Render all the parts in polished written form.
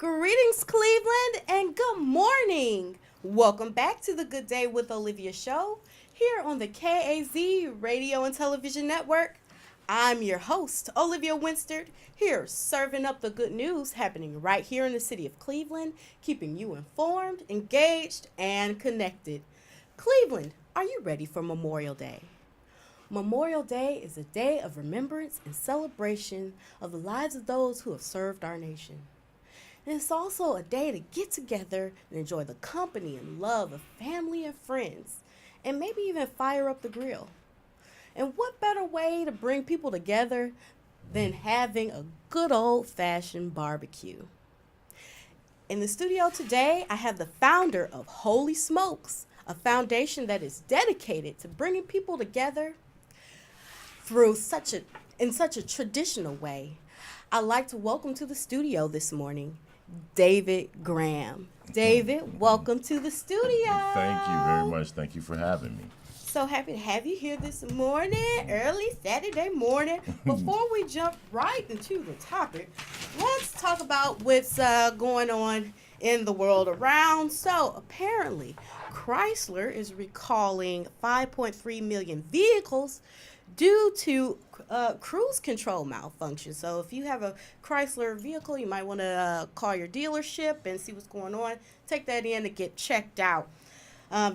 Greetings, Cleveland, and good morning. Welcome back to the Good Day with Olivia show here on the KAZ Radio and Television Network. I'm your host, Olivia Winstead, here serving up the good news happening right here in the city of Cleveland, keeping you informed, engaged, and connected. Cleveland, are you ready for Memorial Day? Memorial Day is a day of remembrance and celebration of the lives of those who have served our nation. And it's also a day to get together and enjoy the company and love of family and friends, and maybe even fire up the grill. And what better way to bring people together than having a good old fashioned barbecue? In the studio today, I have the founder of Holy Smokes, a foundation that is dedicated to bringing people together through in such a traditional way. I'd like to welcome to the studio this morning David Graham. David, welcome to the studio. Thank you very much. Thank you for having me. So happy to have you here this morning, early Saturday morning. Before we jump right into the topic, let's talk about what's going on in the world around. So apparently, Chrysler is recalling 5.3 million vehicles due to cruise control malfunction. So if you have a Chrysler vehicle, you might want to call your dealership and see what's going on. Take that in to get checked out.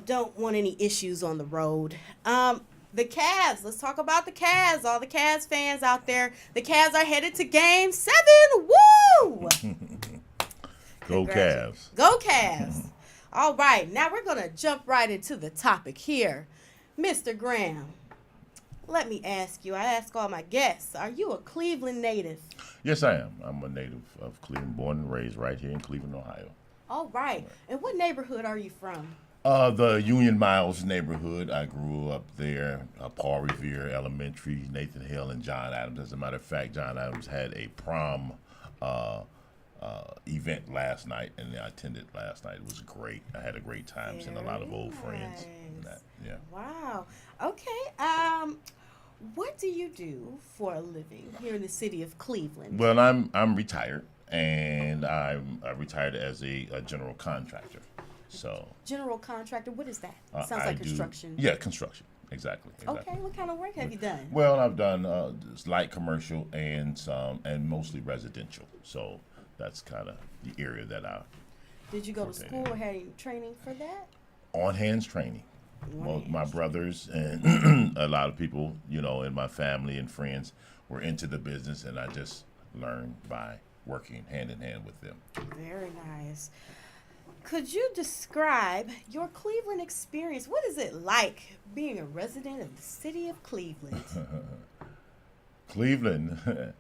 Don't want any issues on the road. The Cavs, let's talk about the Cavs. All the Cavs fans out there. The Cavs are headed to Game 7. Woo! Go Cavs. Go Cavs. All right, now we're going to jump right into the topic here. Mr. Graham, let me ask you, I ask all my guests, are you a Cleveland native? Yes, I am. I'm a native of Cleveland, born and raised right here in Cleveland, Ohio. All right. And what neighborhood are you from? The Union Miles neighborhood. I grew up there, Paul Revere Elementary, Nathan Hill, and John Adams. As a matter of fact, John Adams had a prom event last night, and I attended last night. It was great. I had a great time, seeing a lot of old friends. And that, yeah. Wow. Okay. What do you do for a living here in the city of Cleveland? Well, I'm retired, and I retired as a general contractor. So General contractor, what is that? Sounds like construction. Yeah, construction. Exactly. Okay, what kind of work have you done? Well, I've done light commercial and mostly residential. So that's kind of the area that I. Did you go to school or had any training for that? On hands training. Well, my brothers and a lot of people, in my family and friends were into the business, and I just learned by working hand in hand with them. Very nice. Could you describe your Cleveland experience? What is it like being a resident of the city of Cleveland? Cleveland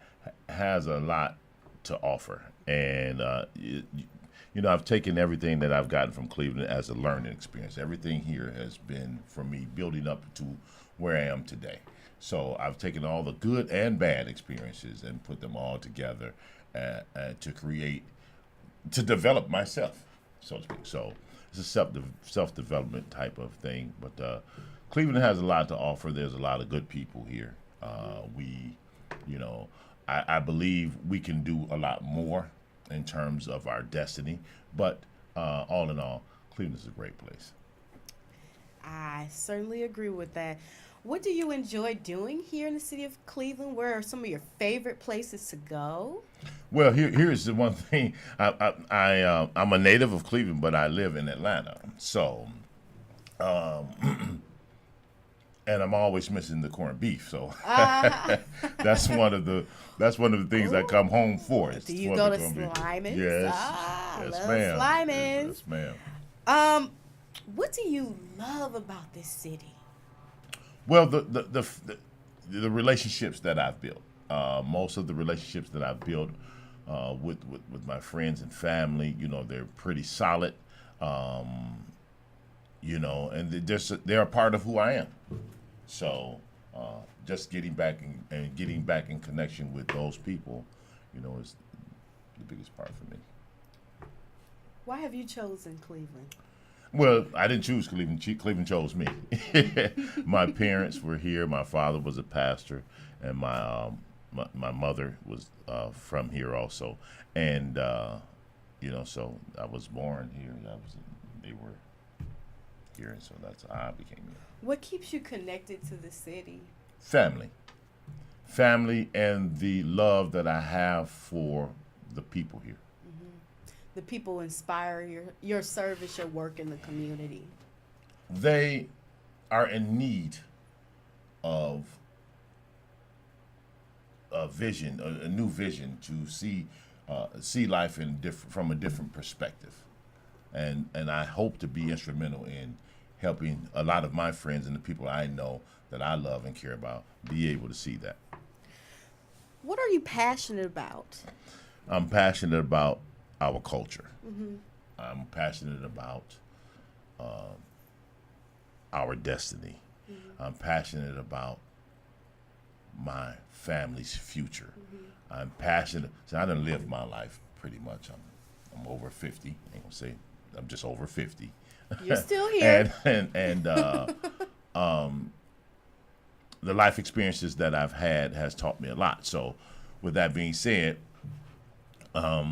has a lot to offer, and I've taken everything that I've gotten from Cleveland as a learning experience. Everything here has been, for me, building up to where I am today. So I've taken all the good and bad experiences and put them all together to develop myself, so to speak. So it's a self-development type of thing. But Cleveland has a lot to offer. There's a lot of good people here. I believe we can do a lot more in terms of our destiny. But all in all, Cleveland is a great place. I certainly agree with that. What do you enjoy doing here in the city of Cleveland? Where are some of your favorite places to go? Well, here's the one thing. I'm a native of Cleveland, but I live in Atlanta. So, and I'm always missing the corned beef. So that's one of the things I come home for. Do you go to Slimans? Yes. Yes, ma'am. Slimans. Yes, ma'am. What do you love about this city? Well, the relationships that I've built. Most of the relationships that I've built with my friends and family, they're pretty solid. And they're a part of who I am. So just getting back in connection with those people, is the biggest part for me. Why have you chosen Cleveland? Well, I didn't choose Cleveland. Cleveland chose me. My parents were here. My father was a pastor, and my mother was from here also. And So I was born here. They were here, and so that's how I became here. What keeps you connected to the city? Family, family, and the love that I have for the people here. The people inspire your service, your work in the community. They are in need of a vision, a new vision to see life from a different perspective, and I hope to be instrumental in helping a lot of my friends and the people I know that I love and care about be able to see that. What are you passionate about? I'm passionate about our culture. I'm passionate about our destiny. I'm passionate about my family's future. I'm passionate. So I done lived my life pretty much. I'm over 50. Ain't gonna say I'm just over 50. You're still here. and the life experiences that I've had has taught me a lot. So, with that being said, I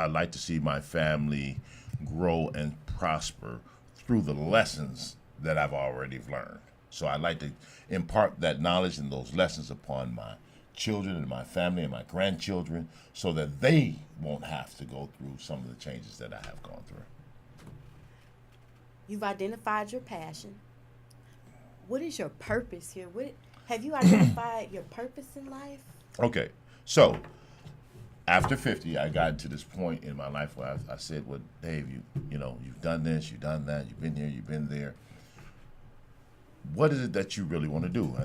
like to see my family grow and prosper through the lessons that I've already learned. So I like to impart that knowledge and those lessons upon my children and my family and my grandchildren so that they won't have to go through some of the changes that I have gone through. You've identified your passion. What is your purpose here? Have you identified your purpose in life? Okay, so after 50, I got to this point in my life where I said, well, Dave, you've done this, you've done that, you've been here, you've been there. What is it that you really want to do?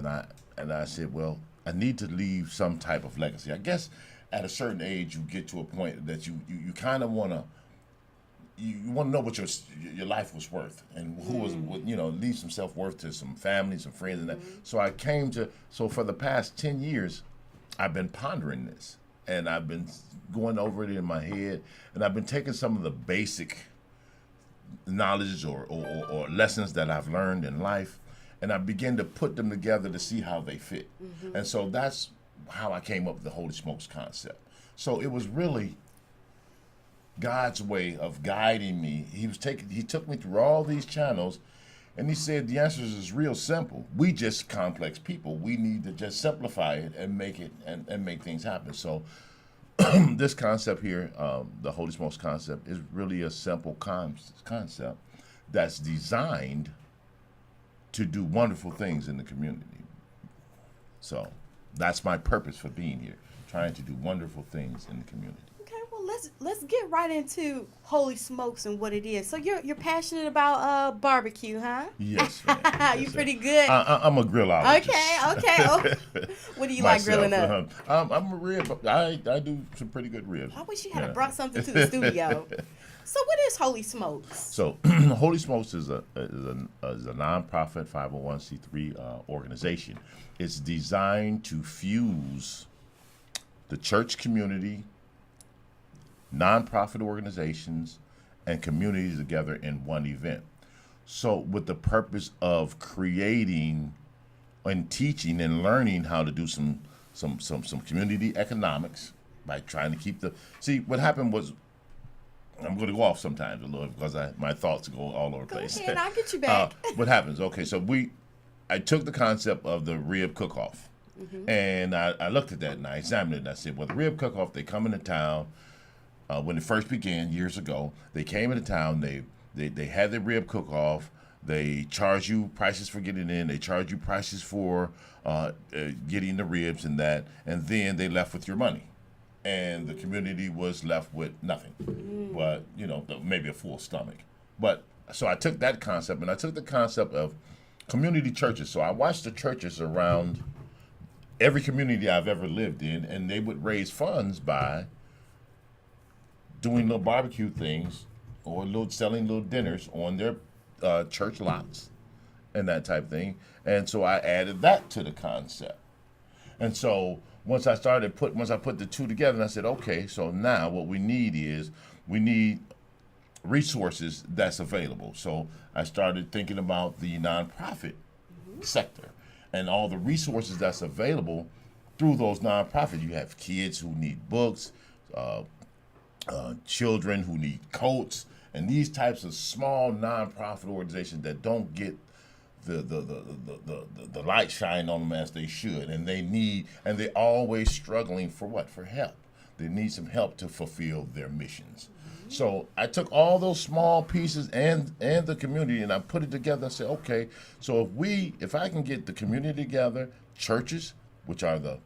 And I said, well, I need to leave some type of legacy. I guess at a certain age, you get to a point that you kind of want to, you want to know what your life was worth and who was, leave some self-worth to some family, some friends and that. So for the past 10 years, I've been pondering this and I've been going over it in my head and I've been taking some of the basic knowledge or lessons that I've learned in life and I begin to put them together to see how they fit. And so that's how I came up with the Holy Smokes concept. So it was really God's way of guiding me. He took me through all these channels and he said the answer is real simple. We just complex people. We need to just simplify it and make it and make things happen. So this concept here, the Holy Smokes concept, is really a simple concept that's designed to do wonderful things in the community. So that's my purpose for being here, trying to do wonderful things in the community. Okay, well let's get right into Holy Smokes and what it is. So you're passionate about barbecue, huh? Yes, ma'am. Yes, You pretty good. I'm a grillologist. Okay. Oh, what do you like grilling up? I'm a rib. I do some pretty good ribs. I wish you had brought something to the studio. So what is Holy Smokes? So Holy Smokes is a nonprofit 501c3 organization. It's designed to fuse the church community, nonprofit organizations, and communities together in one event. So with the purpose of creating and teaching and learning how to do some community economics by trying to keep what happened was, I'm going to go off sometimes a little because my thoughts go all over the place. Go ahead, I'll get you back. What happens? Okay, so I took the concept of the rib cook-off, and I looked at that and I examined it and I said, well, the rib cook-off, they come into town. When it first began years ago, they came into town, they had the rib cook-off, they charge you prices for getting in, they charge you prices for getting the ribs and that, and then they left with your money. And the community was left with nothing, but maybe a full stomach. But so I took that concept and I took the concept of community churches. So I watched the churches around every community I've ever lived in, and they would raise funds by doing little barbecue things or selling little dinners on their church lots and that type of thing. And so I added that to the concept. And so once I put the two together, and I said, okay, so now what we need resources that's available. So I started thinking about the nonprofit sector and all the resources that's available through those nonprofits. You have kids who need books, children who need coats, and these types of small nonprofit organizations that don't get the light shine on them as they should, and they're always struggling for what? For help. They need some help to fulfill their missions. So I took all those small pieces and the community, and I put it together and said, okay, so if I can get the community together, churches, which are the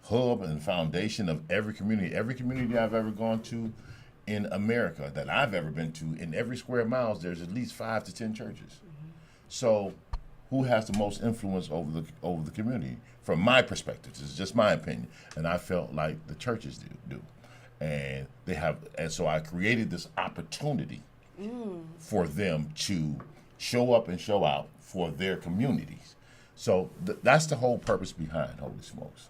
hub and foundation of every community I've ever gone to in America that I've ever been to, in every square miles, there's at least 5 to 10 churches. So who has the most influence over the community? From my perspective, this is just my opinion, and I felt like the churches do. And so I created this opportunity for them to show up and show out for their communities. So that's the whole purpose behind Holy Smokes.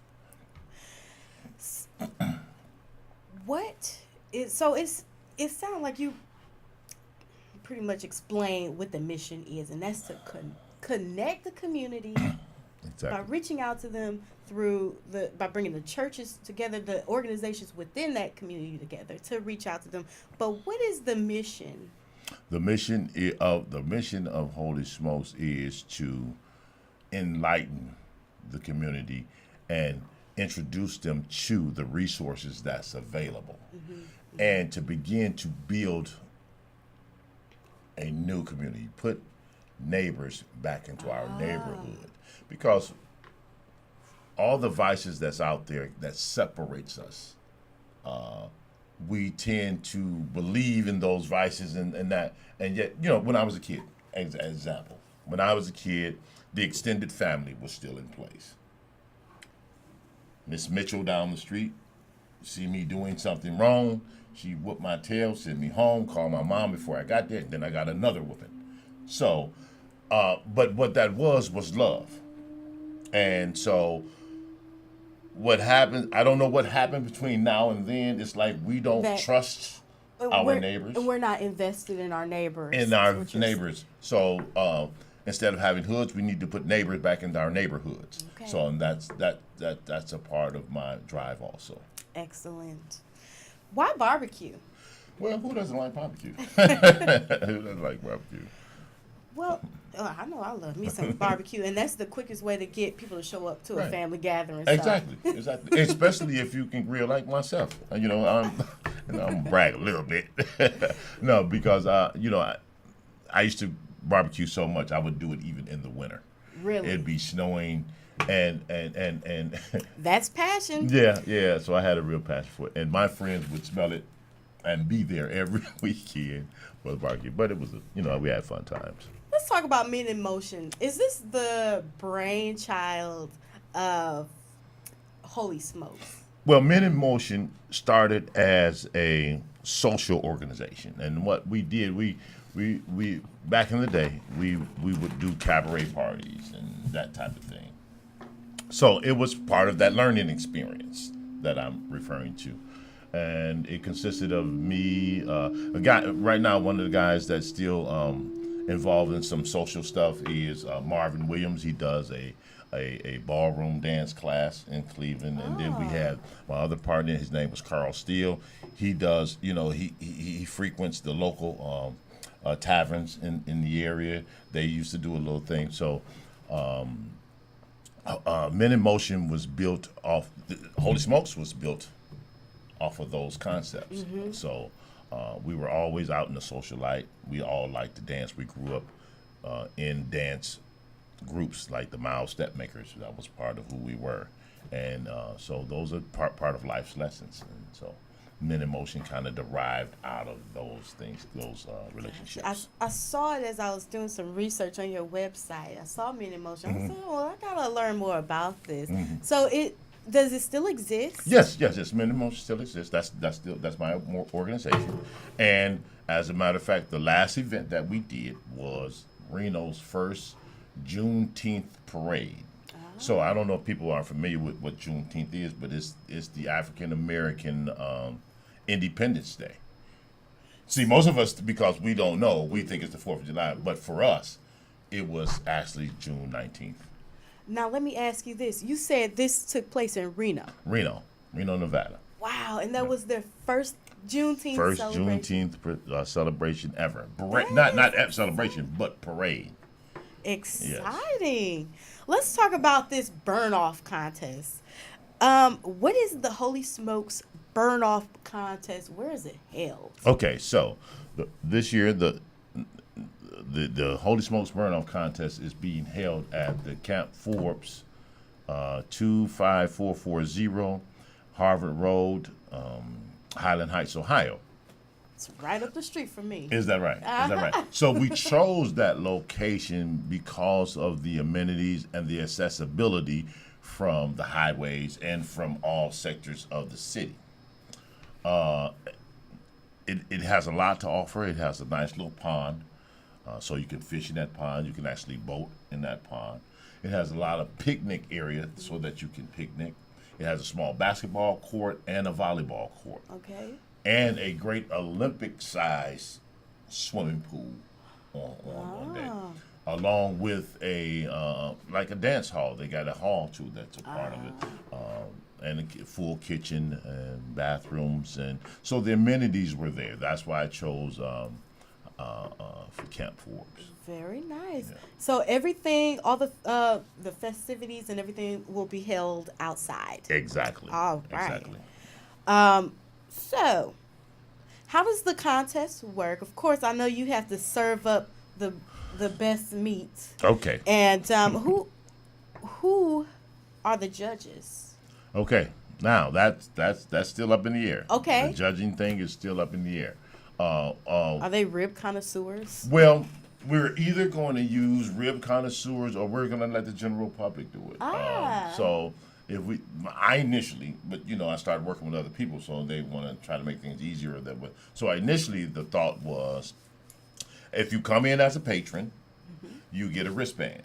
It sounds like you pretty much explained what the mission is, and that's to connect the community Exactly. by reaching out to them by bringing the churches together, the organizations within that community together to reach out to them. But what is the mission? The mission of Holy Smokes is to enlighten the community and introduce them to the resources that's available, and to begin to build a new community, put neighbors back into our neighborhood, because all the vices that's out there that separates us, we tend to believe in those vices and yet, when I was a kid, as an example, when I was a kid, the extended family was still in place. Miss Mitchell down the street, see me doing something wrong, she whooped my tail, sent me home, called my mom before I got there, then I got another whooping. So, but what that was love. And so what happened, I don't know what happened between now and then. It's like we don't trust our neighbors. And we're not invested in our neighbors. So instead of having hoods, we need to put neighbors back into our neighborhoods. Okay. So and that's a part of my drive also. Excellent. Why barbecue? Well, who doesn't like barbecue? Who doesn't like barbecue? Well, I know I love me some barbecue, and that's the quickest way to get people to show up to a family gathering. Exactly. Especially if you can grill like myself. I'm brag a little bit. No, because I used to barbecue so much I would do it even in the winter. Really? It'd be snowing and that's passion. Yeah. So I had a real passion for it, and my friends would smell it and be there every weekend for the barbecue. But it was we had fun times. Let's talk about Men in Motion. Is this the brainchild of Holy Smokes? Well, Men in Motion started as a social organization, and what we did, we back in the day, we would do cabaret parties and that type of thing. So it was part of that learning experience that I'm referring to, and it consisted of me, a guy right now. One of the guys that's still involved in some social stuff is Marvin Williams. He does a ballroom dance class in Cleveland, and then we had my other partner. His name was Carl Steele. He does, he frequents the local taverns in the area. They used to do a little thing. So Men in Motion was built off, Holy Smokes was built off of those concepts. Mm-hmm. So we were always out in the social light. We all liked to dance. We grew up in dance groups like the Miles Stepmakers. That was part of who we were. And so those are part of life's lessons. And so Men in Motion kind of derived out of those things, those relationships. I saw it as I was doing some research on your website. I saw Men in Motion. I said, well, I gotta learn more about this. Mm-hmm. So does it still exist? Yes. Men in Motion still exists. That's my organization. And as a matter of fact, the last event that we did was Reno's first Juneteenth parade. So I don't know if people are familiar with what Juneteenth is, but it's the African American Independence Day. See, most of us, because we don't know, we think it's the 4th of July, but for us, it was actually June 19th. Now let me ask you this: you said this took place in Reno, Nevada. Wow, and that was their first Juneteenth First celebration. Juneteenth celebration ever. That Not is celebration, but parade. Yes. exciting. Let's talk about this burn off contest. What is the Holy Smokes burn off contest? Where is it held? Okay, so this year the Holy Smokes Burn-Off Contest is being held at the Camp Forbes 25440 Harvard Road, Highland Heights, Ohio. It's right up the street from me. Is that right? Is that right? So we chose that location because of the amenities and the accessibility from the highways and from all sectors of the city. It has a lot to offer. It has a nice little pond, so you can fish in that pond. You can actually boat in that pond. It has a lot of picnic area so that you can picnic. It has a small basketball court and a volleyball court, Okay. and a great Olympic-sized swimming pool on that, along with a like a dance hall. They got a hall too that's a part of it, and a full kitchen and bathrooms, and so the amenities were there. That's why I chose for Camp Forbes. Very nice. Yeah. So everything, all the festivities and everything will be held outside. Exactly. All right. Exactly. So how does the contest work? Of course, I know you have to serve up the best meat. Okay. And who are the judges? Okay. Now that's still up in the air. Okay. The judging thing is still up in the air. Are they rib connoisseurs? Well, we're either going to use rib connoisseurs or we're going to let the general public do it. So if I initially, but I started working with other people, so they want to try to make things easier. So initially the thought was, if you come in as a patron, you get a wristband.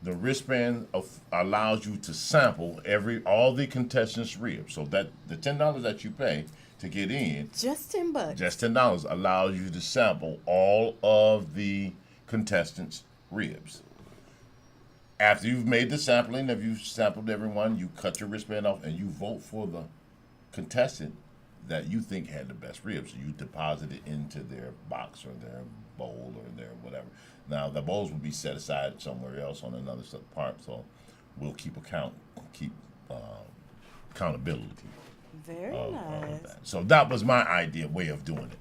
The wristband allows you to sample all the contestants' ribs. So that the $10 that you pay to get in, Just $10. just $10 allows you to sample all of the contestants' ribs. After you've made the sampling, if you've sampled everyone, you cut your wristband off and you vote for the contestant that you think had the best ribs. So you deposit it into their box or their bowl or their whatever. Now the bowls will be set aside somewhere else on another part, so we'll keep accountability. Very Of nice. that. So that was my way of doing it.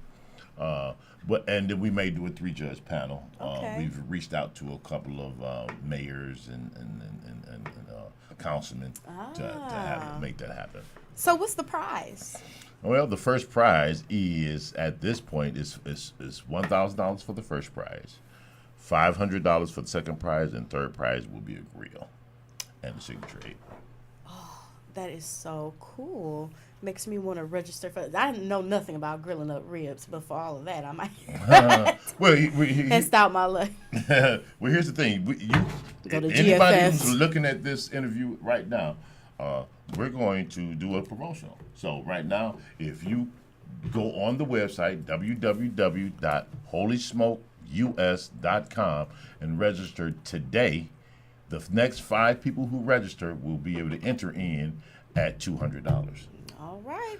And then we may do a 3-judge panel. Okay. We've reached out to a couple of mayors and councilmen to make that happen. So what's the prize? Well, the first prize is at this point is $1,000 for the first prize, $500 for the second prize, and third prize will be a grill and a signature aid. That is so cool. Makes me want to register for. I know nothing about grilling up ribs, but for all of that, I might Well, test out my luck. well, here's the thing. Go to Anybody GFS. who's looking at this interview right now, we're going to do a promotional. So right now, if you go on the website, www.holysmokeus.com, and register today, the next 5 people who register will be able to enter in at $200. All right.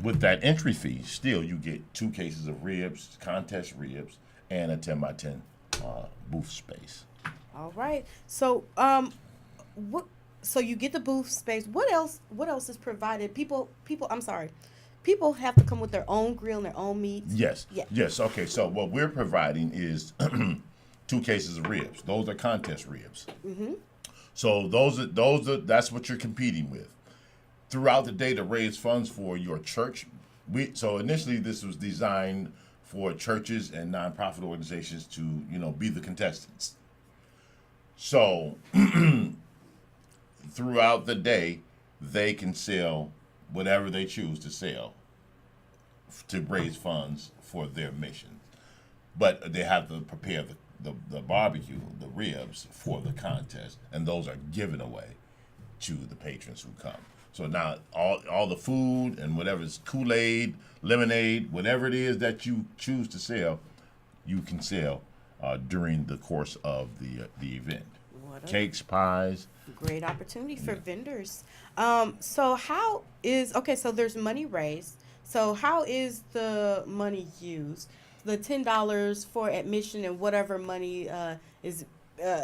With that entry fee, still you get 2 cases of ribs, contest ribs, and a 10x10 booth space. All right. So what? So you get the booth space. What else? What else is provided? People. I'm sorry. People have to come with their own grill and their own meat. Yes. Yeah. Yes. Okay. So what we're providing is 2 cases of ribs. Those are contest ribs. Mm-hmm. So that's what you're competing with. Throughout the day to raise funds for your church. So initially this was designed for churches and nonprofit organizations to be the contestants. So throughout the day they can sell whatever they choose to sell to raise funds for their mission. But they have to prepare the barbecue, the ribs for the contest, and those are given away to the patrons who come. So now all the food and whatever's Kool-Aid, lemonade, whatever it is that you choose to sell, you can sell during the course of the event. What a cakes, pies. great opportunity for Yeah. vendors. So how is okay? So there's money raised. So how is the money used? The $10 for admission and whatever money is uh,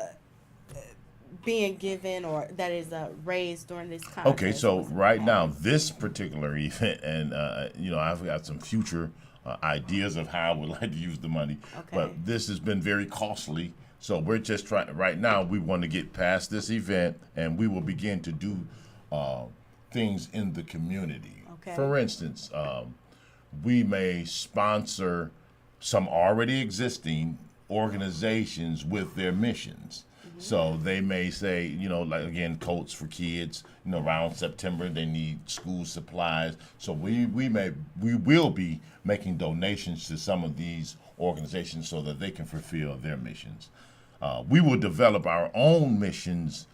being given or that is raised during this Okay, contest. so What's right now, happening? this particular event, and I've got some future ideas of how I would like to use the money, but Okay. this has been very costly. So we're just trying. Right now, we want to get past this event, and we will begin to do uh, things in the community. Okay. For instance, we may sponsor some already existing organizations with their missions. So they may say, like again, coats for kids. Around September they need school supplies. So we will be making donations to some of these organizations so that they can fulfill their missions. We will develop our own missions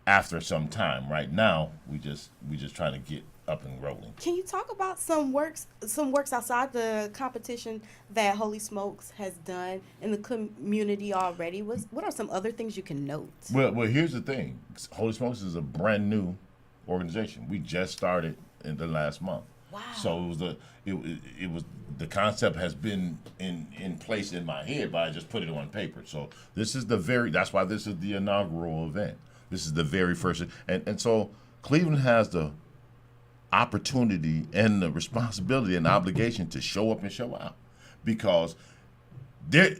after some time. Right now, we just trying to get up and rolling. Can you talk about some works outside the competition that Holy Smokes has done in the community already? What are some other things you can note? Well, here's the thing. Holy Smokes is a brand new organization. We just started in the last month. Wow. So it was the concept has been in place in my head, but I just put it on paper. So that's why this is the inaugural event. This is the very first, and so Cleveland has the opportunity and the responsibility and obligation to show up and show out, because there,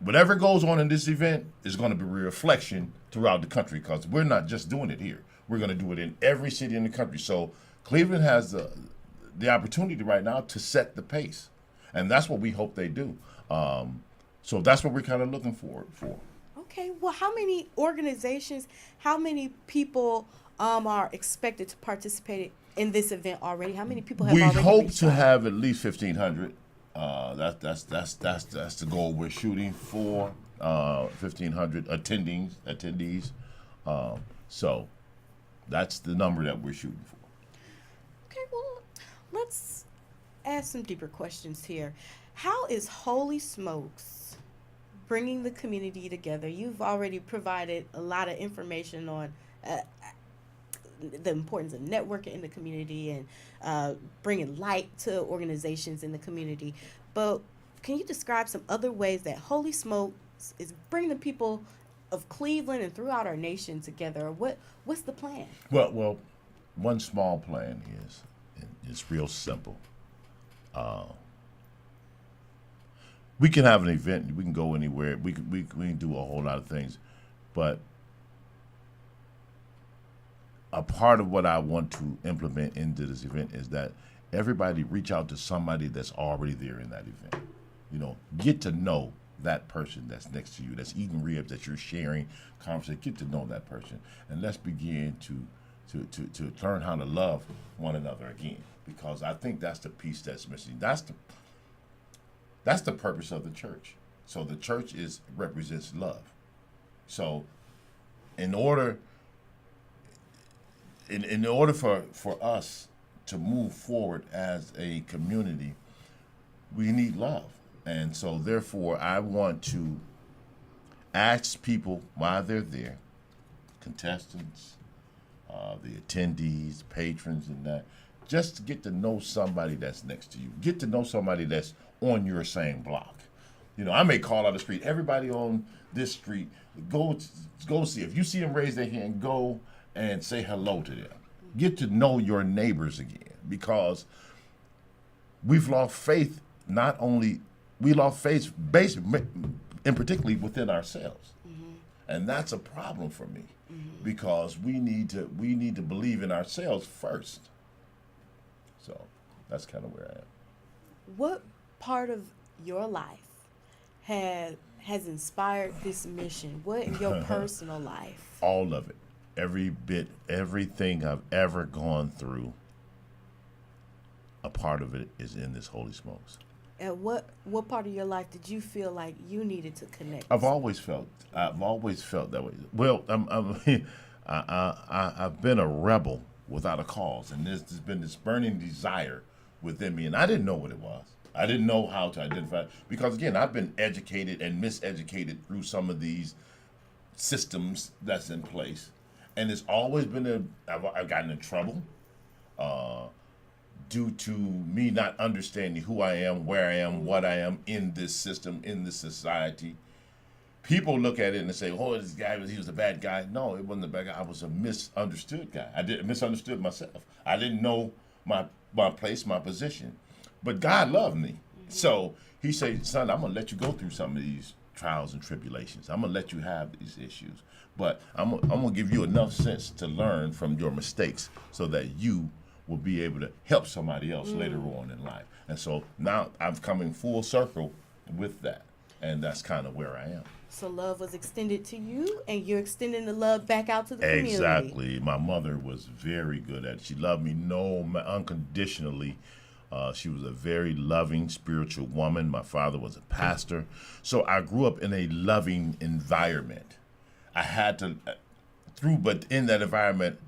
whatever goes on in this event is going to be a reflection throughout the country, because we're not just doing it here. We're going to do it in every city in the country. So Cleveland has the opportunity right now to set the pace, and that's what we hope they do. So that's what we're kind of looking forward for. Okay. Well, how many organizations, how many people are expected to participate in this event already? How many people have We already hope reached to out? have at least 1,500. That's the goal we're shooting for. 1,500 attendees. So that's the number that we're shooting for. Okay. Well, let's ask some deeper questions here. How is Holy Smokes bringing the community together? You've already provided a lot of information on uh, the importance of networking in the community and bringing light to organizations in the community. But can you describe some other ways that Holy Smokes is bringing the people of Cleveland and throughout our nation together? What's the plan? Well, one small plan is, and it's real simple. We can have an event. We can go anywhere. We can do a whole lot of things, but a part of what I want to implement into this event is that everybody reach out to somebody that's already there in that event. Get to know that person that's next to you, that's eating ribs, that you're sharing conversation. Get to know that person, and let's begin to learn how to love one another again. Because I think that's the piece that's missing. That's the purpose of the church. So the church represents love. So in order in order for us to move forward as a community, we need love. And so therefore I want to ask people while they're there, contestants, the attendees, patrons, and that, just to get to know somebody that's next to you. Get to know somebody that's on your same block. I may call out the street. Everybody on this street, go see. If you see them raise their hand, go and say hello to them. Get to know your neighbors again, because we've lost faith. Not only we lost faith, basically, and particularly within ourselves, and that's a problem for me, because we need to believe in ourselves first. So that's kind of where I am. What part of your life has inspired this mission? What in your personal life? All of it, every bit, everything I've ever gone through, a part of it is in this Holy Smokes. And what part of your life did you feel like you needed to connect? I've always felt that way. Well, I've been a rebel without a cause, and there's been this burning desire within me, and I didn't know what it was. I didn't know how to identify it, because again, I've been educated and miseducated through some of these systems that's in place, and it's always been I've gotten in trouble due to me not understanding who I am, where I am, what I am in this system, in this society. People look at it and say, "Oh, this guy he was a bad guy." No, it wasn't a bad guy. I was a misunderstood guy. I misunderstood myself. I didn't know my place, my position. But God loved me, so He said, "Son, I'm gonna let you go through some of these trials and tribulations. I'm gonna let you have these issues, but I'm gonna give you enough sense to learn from your mistakes, so that you will be able to help somebody else later on in life." And so now I'm coming full circle with that, and that's kind of where I am. So love was extended to you, and you're extending the love back out to the community. Exactly. My mother was very good at it. She loved me unconditionally. She was a very loving, spiritual woman. My father was a pastor. So I grew up in a loving environment. I had to, but in that environment,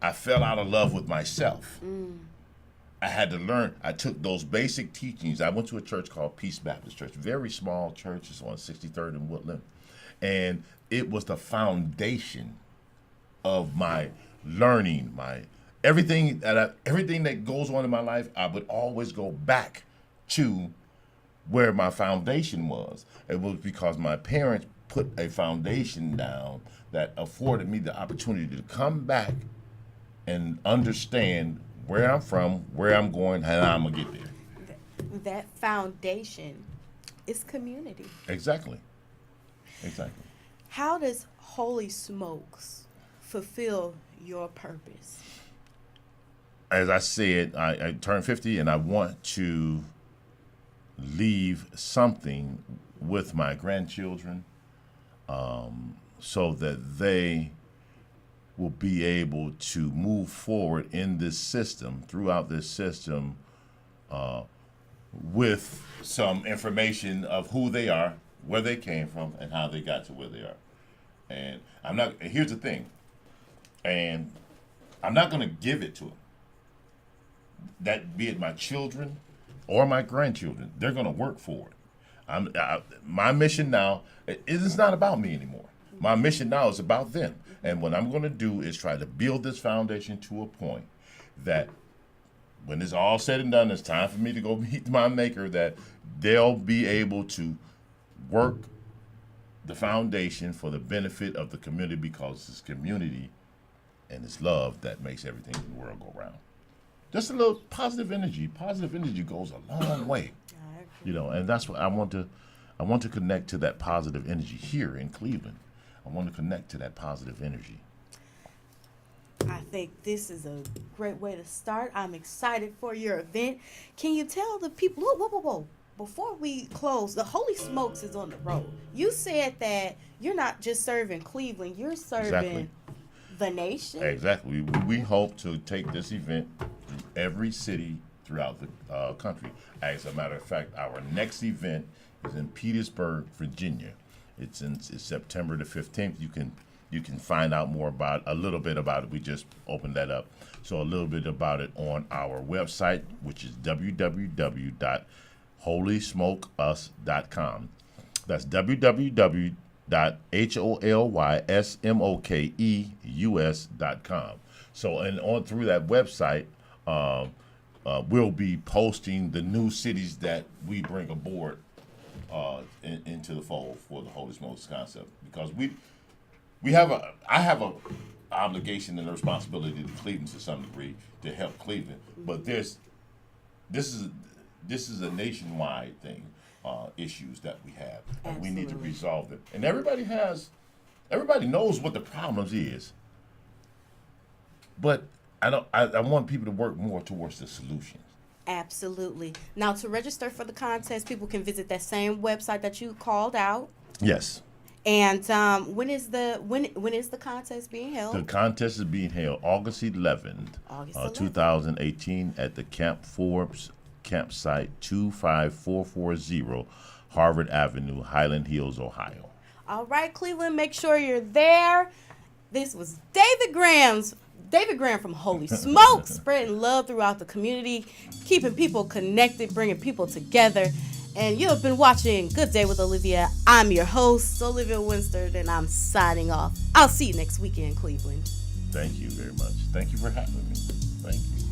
I fell out of love with myself. I had to learn. I took those basic teachings. I went to a church called Peace Baptist Church, very small church. It's on 63rd and Woodland. And it was the foundation of my learning, everything that goes on in my life. I would always go back to where my foundation was. It was because my parents put a foundation down that afforded me the opportunity to come back and understand where I'm from, where I'm going, and how I'm gonna get there. That foundation is community. Exactly. How does Holy Smokes fulfill your purpose? As I said, I turned 50 and I want to leave something with my grandchildren, so that they will be able to move forward in this system, throughout this system, with some information of who they are, where they came from, and how they got to where they are. And here's the thing, and I'm not going to give it to them. That be it my children or my grandchildren, they're going to work for it. My mission now, it's not about me anymore. My mission now is about them. And what I'm going to do is try to build this foundation to a point that when it's all said and done, it's time for me to go meet my maker, that they'll be able to work the foundation for the benefit of the community, because it's community and it's love that makes everything in the world go round. Just a little positive energy. Positive energy goes a long way. And that's what I want to connect to, that positive energy here in Cleveland. I want to connect to that positive energy. I think this is a great way to start. I'm excited for your event. Can you tell the people, whoa, before we close, the Holy Smokes is on the road. You said that you're not just serving Cleveland, you're serving the nation. Exactly. We hope to take this event to every city throughout the country. As a matter of fact, our next event is in Petersburg, Virginia. It's September the 15th. You can find out a little bit about it. We just opened that up. So a little bit about it on our website, which is www.holysmokeus.com. That's www.holysmokeus.com. So, and on through that website, we'll be posting the new cities that we bring aboard into the fold for the Holy Smokes concept, because I have a obligation and a responsibility to Cleveland to some degree, to help Cleveland, but this is a nationwide thing, issues that we have, and we need to resolve them. And everybody knows what the problems is, but I want people to work more towards the solutions. Absolutely. Now, to register for the contest, people can visit that same website that you called out. Yes. And when is the contest being held? The contest is being held August 11th, 2018, at the Camp Forbes campsite 25440 Harvard Avenue, Highland Hills, Ohio. All right, Cleveland, make sure you're there. This was David Graham from Holy Smokes, spreading love throughout the community, keeping people connected, bringing people together. And you have been watching Good Day with Olivia. I'm your host, Olivia Winstead, and I'm signing off. I'll see you next weekend, Cleveland. Thank you very much. Thank you for having me. Thank you.